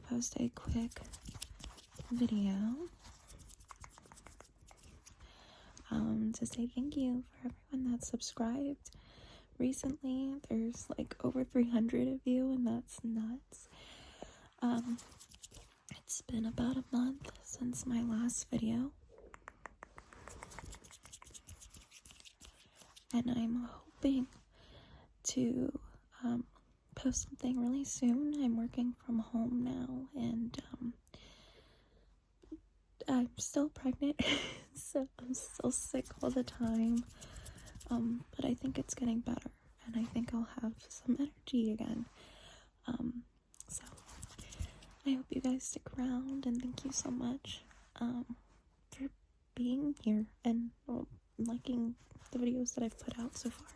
post a quick video to say thank you for everyone that subscribed recently. There's like over 300 of you, and that's nuts. It's been about a month since my last video, and I'm hoping to post something really soon. I'm working from home now, and I'm still pregnant, so I'm still sick all the time, but I think it's getting better, and I think I'll have some energy again. So I hope you guys stick around, and thank you so much for being here and liking the videos that I've put out so far.